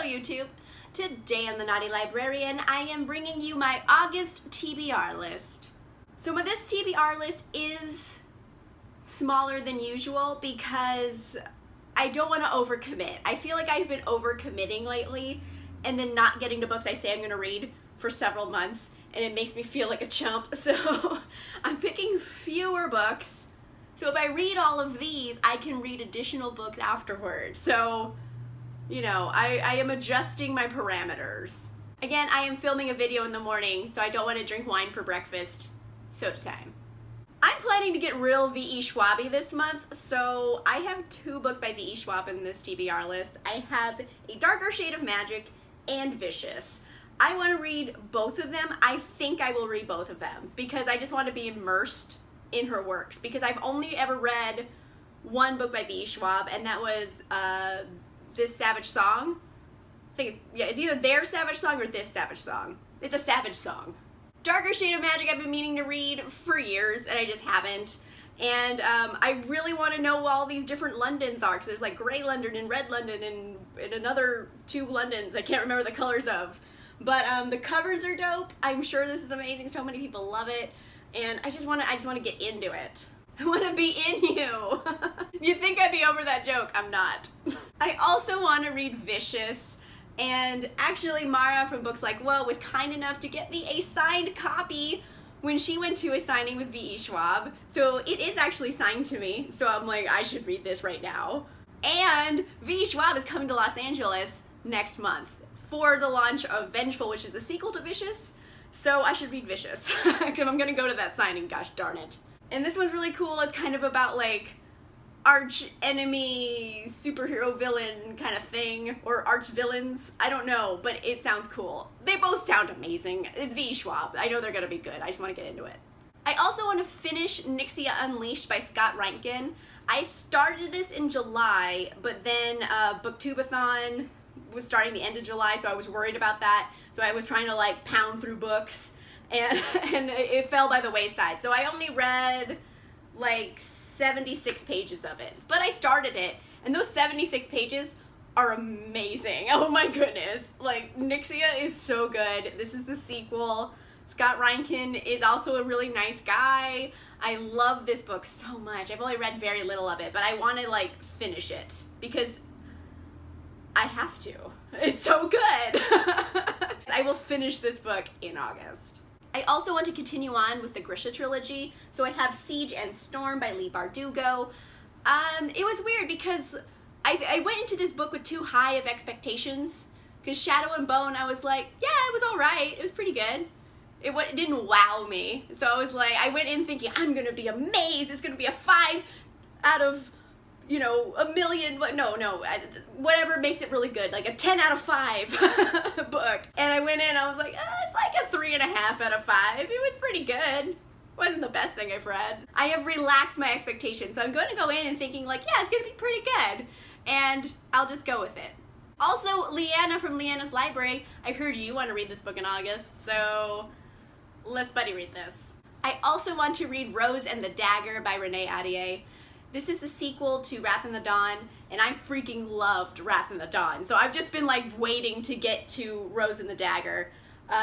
Hello YouTube! Today on the Naughty Librarian, I am bringing you my August TBR list. So this TBR list is smaller than usual because I don't want to overcommit. I feel like I've been overcommitting lately and then not getting to books I say I'm going to read for several months, and it makes me feel like a chump. So I'm picking fewer books. So if I read all of these, I can read additional books afterwards. So, you know, I am adjusting my parameters. Again, I am filming a video in the morning, so I don't want to drink wine for breakfast. Soda time. I'm planning to get real V.E. Schwab-y this month, so I have 2 books by V.E. Schwab in this TBR list. I have A Darker Shade of Magic and Vicious. I want to read both of them. I think I will read both of them because I just want to be immersed in her works, because I've only ever read one book by V.E. Schwab, and that was This Savage Song. I think it's either Their Savage Song or This Savage Song. It's a Savage Song. Darker Shade of Magic I've been meaning to read for years, and I just haven't. And I really want to know what all these different Londons are, because there's like Grey London and Red London and another 2 Londons I can't remember the colors of. But the covers are dope. I'm sure this is amazing. So many people love it. And I just want to get into it. I want to be in you. You'd think I'd be over that joke. I'm not. I also want to read Vicious. And actually Mara from Books Like Whoa was kind enough to get me a signed copy when she went to a signing with V.E. Schwab. So it is actually signed to me. So I'm like, I should read this right now. And V.E. Schwab is coming to Los Angeles next month for the launch of Vengeful, which is the sequel to Vicious. So I should read Vicious, because I'm gonna go to that signing, gosh darn it. And this one's really cool. It's kind of about like arch enemy, superhero villain kind of thing, or arch villains. I don't know, but it sounds cool. They both sound amazing. It's V.E. Schwab. I know they're gonna be good. I just want to get into it. I also want to finish Nyxia Unleashed by Scott Reintgen. I started this in July, but then Booktubeathon was starting the end of July, so I was worried about that. So I was trying to like pound through books, and it fell by the wayside. So I only read like 76 pages of it, but I started it, and those 76 pages are amazing. Oh my goodness. Like, Nyxia is so good. This is the sequel. Scott Reintgen is also a really nice guy. I love this book so much. I've only read very little of it, but I want to like finish it because I have to. It's so good. I will finish this book in August. I also want to continue on with the Grisha trilogy. So I have Siege and Storm by Leigh Bardugo. It was weird because I went into this book with too high of expectations. Because Shadow and Bone, I was like, yeah, it was alright. It was pretty good. It didn't wow me. So I was like, I went in thinking, I'm going to be amazed. It's going to be a 5 out of, you know, a million, but no, whatever makes it really good, like a 10 out of 5 book. And I went in, I was like, it's like a 3.5 out of 5. It was pretty good. Wasn't the best thing I've read. I have relaxed my expectations, so I'm going to go in and thinking like, yeah, it's going to be pretty good, and I'll just go with it. Also, Leanna from Leanna's Library, I heard you want to read this book in August, so let's buddy read this. I also want to read Rose and the Dagger by Renee Ahdieh. This is the sequel to Wrath in the Dawn, and I freaking loved Wrath in the Dawn. So I've just been like waiting to get to Rose and the Dagger,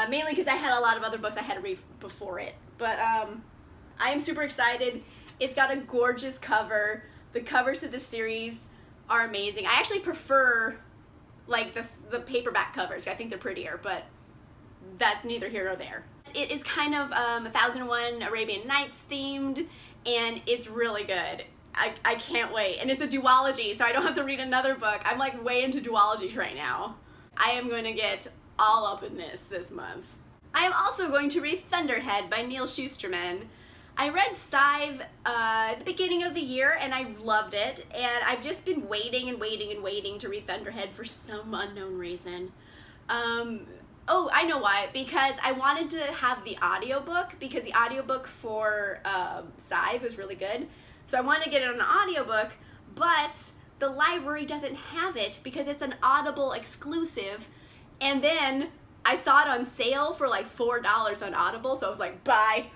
mainly because I had a lot of other books I had to read before it. But I am super excited. It's got a gorgeous cover. The covers to this series are amazing. I actually prefer like the paperback covers. I think they're prettier, but that's neither here nor there. It is kind of 1001 Arabian Nights themed, and it's really good. I can't wait. And it's a duology, so I don't have to read another book. I'm like way into duologies right now. I am going to get all up in this month. I am also going to read Thunderhead by Neal Schusterman. I read Scythe at the beginning of the year, and I loved it. And I've just been waiting and waiting and waiting to read Thunderhead for some unknown reason. Oh, I know why. Because I wanted to have the audiobook, because the audiobook for Scythe was really good. So I wanted to get it on an audiobook, but the library doesn't have it because it's an Audible exclusive. And then I saw it on sale for like $4 on Audible, so I was like, bye.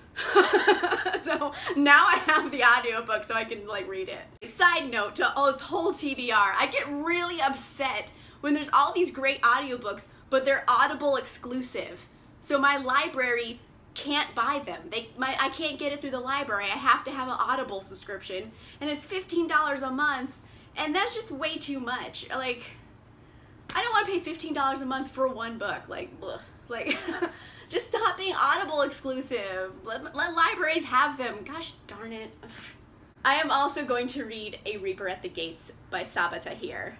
So now I have the audiobook so I can like read it. Side note to this whole TBR, I get really upset when there's all these great audiobooks, but they're Audible exclusive. So my library can't buy them. I can't get it through the library. I have to have an Audible subscription, and it's $15 a month, and that's just way too much. Like, I don't want to pay $15 a month for one book. Like, bleh. Like, just stop being Audible exclusive. Let libraries have them. Gosh darn it. I am also going to read A Reaper at the Gates by Sabaa Tahir.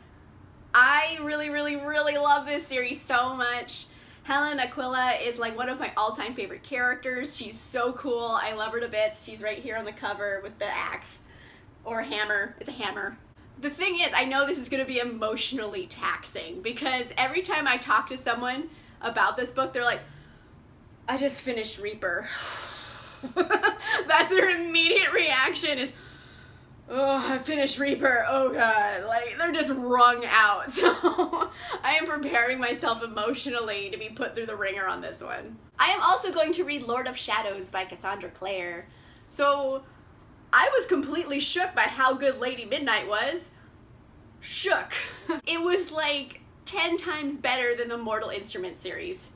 I really, really, really love this series so much. Helen Aquila is like one of my all-time favorite characters. She's so cool. I love her to bits. She's right here on the cover with the axe or hammer. It's a hammer. The thing is, I know this is going to be emotionally taxing because every time I talk to someone about this book, they're like, I just finished Reaper. That's their immediate reaction is, oh, I finished Reaper, oh god. Like, they're just wrung out. So I am preparing myself emotionally to be put through the ringer on this one. I am also going to read Lord of Shadows by Cassandra Clare. So I was completely shook by how good Lady Midnight was. Shook. It was like 10 times better than the Mortal Instruments series.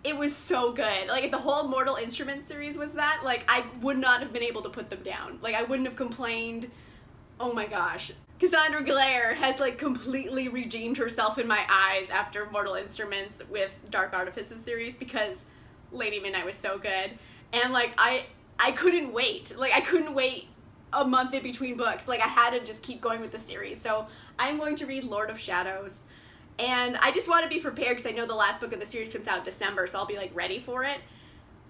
It was so good. Like, if the whole Mortal Instruments series was that, like, I would not have been able to put them down. Like, I wouldn't have complained. Oh my gosh. Cassandra Clare has, like, completely redeemed herself in my eyes after Mortal Instruments with Dark Artifices series because Lady Midnight was so good. And, like, I couldn't wait. Like, I couldn't wait a month in between books. Like, I had to just keep going with the series. So I'm going to read Lord of Shadows. And I just want to be prepared because I know the last book of the series comes out in December, so I'll be like ready for it.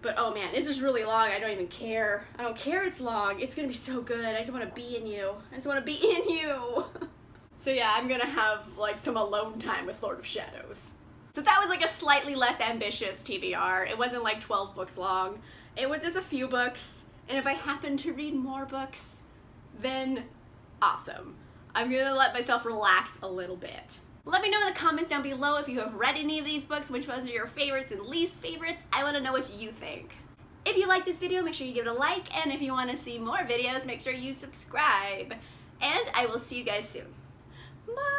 But oh man, this is really long. I don't even care. I don't care it's long. It's gonna be so good. I just want to be in you. I just want to be in you. So yeah, I'm gonna have like some alone time with Lord of Shadows. So that was like a slightly less ambitious TBR. It wasn't like 12 books long. It was just a few books. And if I happen to read more books, then awesome. I'm gonna let myself relax a little bit. Let me know in the comments down below if you have read any of these books, which ones are your favorites and least favorites. I want to know what you think. If you like this video, make sure you give it a like, and if you want to see more videos, make sure you subscribe. And I will see you guys soon. Bye!